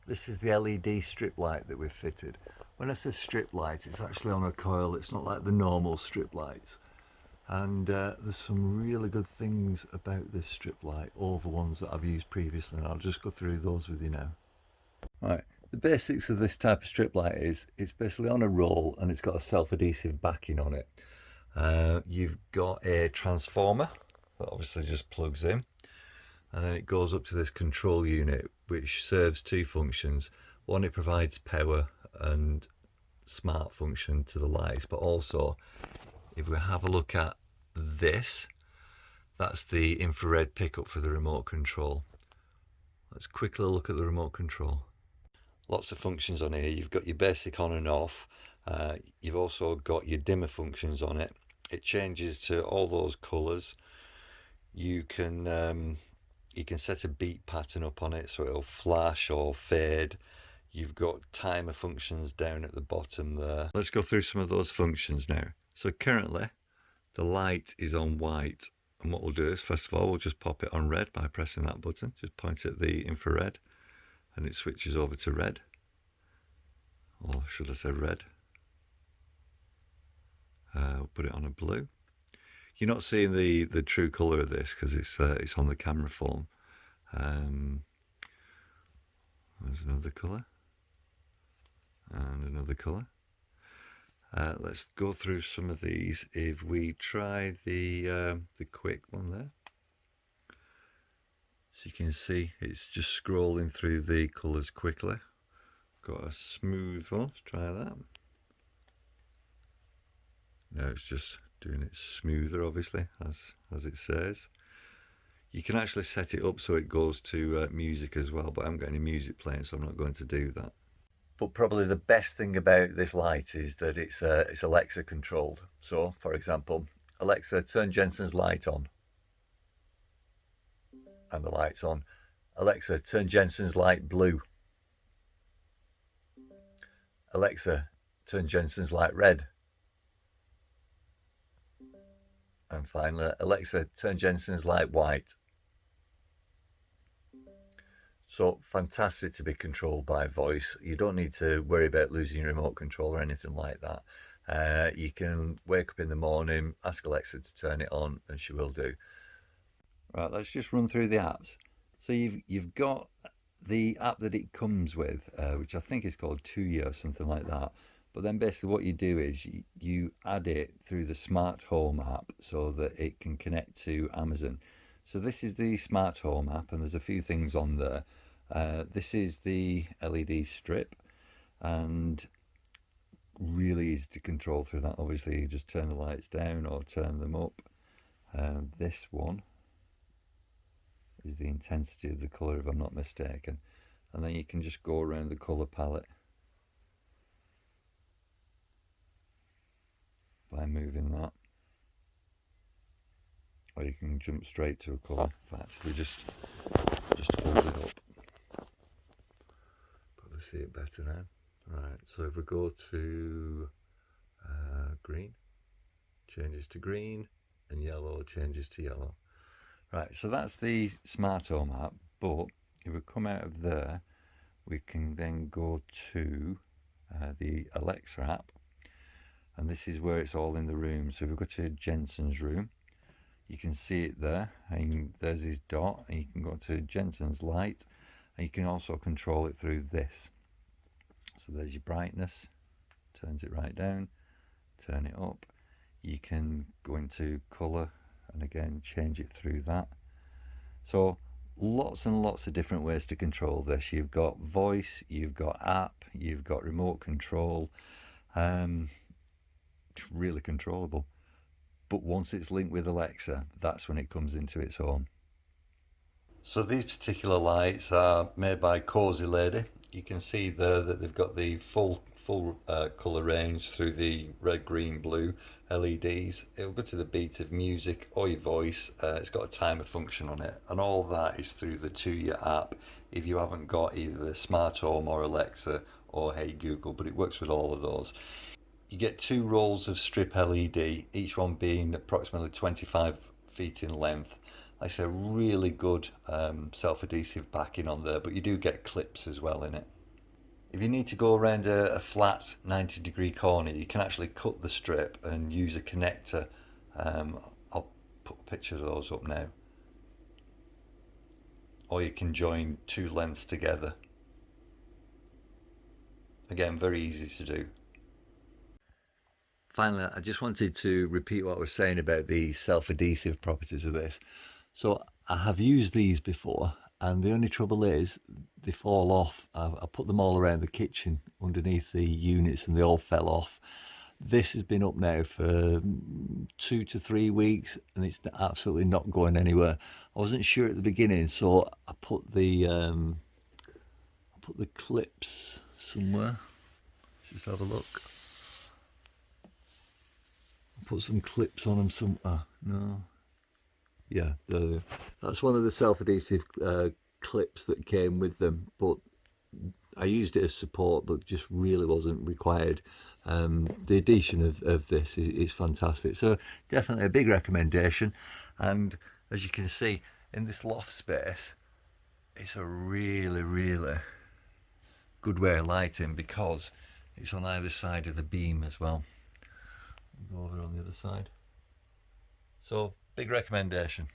This is the LED strip light that we've fitted. When I say strip light, it's actually on a coil. It's not like the normal strip lights. And there's some really good things about this strip light over ones that I've used previously, and I'll just go through those with you now. Right, the basics of this type of strip light is it's basically on a roll and it's got a self-adhesive backing on it. You've got a transformer that obviously just plugs in, and then it goes up to this control unit which serves two functions. One, it provides power and smart function to the lights, but also if we have a look at this, that's the infrared pickup for the remote control. Let's quickly look at the remote control. Lots of functions on here. You've got your basic on and off. You've also got your dimmer functions on it. It changes to all those colours. You can set a beat pattern up on it so it'll flash or fade. You've got timer functions down at the bottom there. Let's go through some of those functions now. So currently the light is on white, and what we'll do is first of all we'll just pop it on red by pressing that button. Just point at the infrared and it switches over to red, or should I say red. We'll put it on a blue. You're not seeing the true colour of this because it's on the camera phone. There's another colour and another colour. Let's go through some of these. If we try the quick one there, so you can see it's just scrolling through the colours quickly. Got a smooth one, let's try that. Now it's just doing it smoother, obviously, as it says. You can actually set it up so it goes to music as well, but I haven't got any music playing, so I'm not going to do that. But probably the best thing about this light is that it's Alexa controlled. So, for example, Alexa, turn Jensen's light on. And the light's on. Alexa, turn Jensen's light blue. Alexa, turn Jensen's light red. And finally, Alexa, turn Jensen's light white. So fantastic to be controlled by voice. You don't need to worry about losing your remote control or anything like that. You can wake up in the morning, ask Alexa to turn it on, and she will do. Right, let's just run through the apps. So you've got the app that it comes with, which I think is called Tuya or something like that. But then basically what you do is you add it through the smart home app so that it can connect to Amazon. So this is the smart home app, and there's a few things on there. This is the LED strip, and really easy to control through that. Obviously you just turn the lights down or turn them up. This one is the intensity of the colour, if I'm not mistaken, and then you can just go around the colour palette by moving that, or you can jump straight to a colour. In fact, if we just hold it up, probably see it better now. Right, so if we go to green, changes to green, and yellow changes to yellow. Right, so that's the smart home app, but if we come out of there, we can then go to the Alexa app, and this is where it's all in the room. So if we go to Jensen's room, you can see it there, and there's his dot, and you can go to Jensen's light, and you can also control it through this. So there's your brightness, turns it right down, turn it up. You can go into colour and again change it through that. So lots and lots of different ways to control this. You've got voice, you've got app, you've got remote control. Really controllable. But once it's linked with Alexa, that's when it comes into its own. So these particular lights are made by Cozy Lady. You can see there that they've got the full colour range through the red, green, blue LEDs. It'll go to the beat of music or your voice. It's got a timer function on it, and all that is through the Tuya app if you haven't got either the Smart Home or Alexa or Hey Google, but it works with all of those. You get 2 rolls of strip LED, each one being approximately 25 feet in length. Like I say, really good self-adhesive backing on there, but you do get clips as well in it. If you need to go around a flat 90-degree corner, you can actually cut the strip and use a connector. I'll put a picture of those up now. Or you can join two lengths together. Again, very easy to do. Finally, I just wanted to repeat what I was saying about the self-adhesive properties of this. So I have used these before, and the only trouble is they fall off. I put them all around the kitchen underneath the units and they all fell off. This has been up now for 2 to 3 weeks and it's absolutely not going anywhere. I wasn't sure at the beginning, so I put the clips somewhere. Just have a look. Put some clips on them. No. Yeah, that's one of the self-adhesive clips that came with them, but I used it as support, but just really wasn't required. The adhesion of this is fantastic, so definitely a big recommendation. And as you can see in this loft space, it's a really good way of lighting because it's on either side of the beam as well. Go over on the other side. So big recommendation.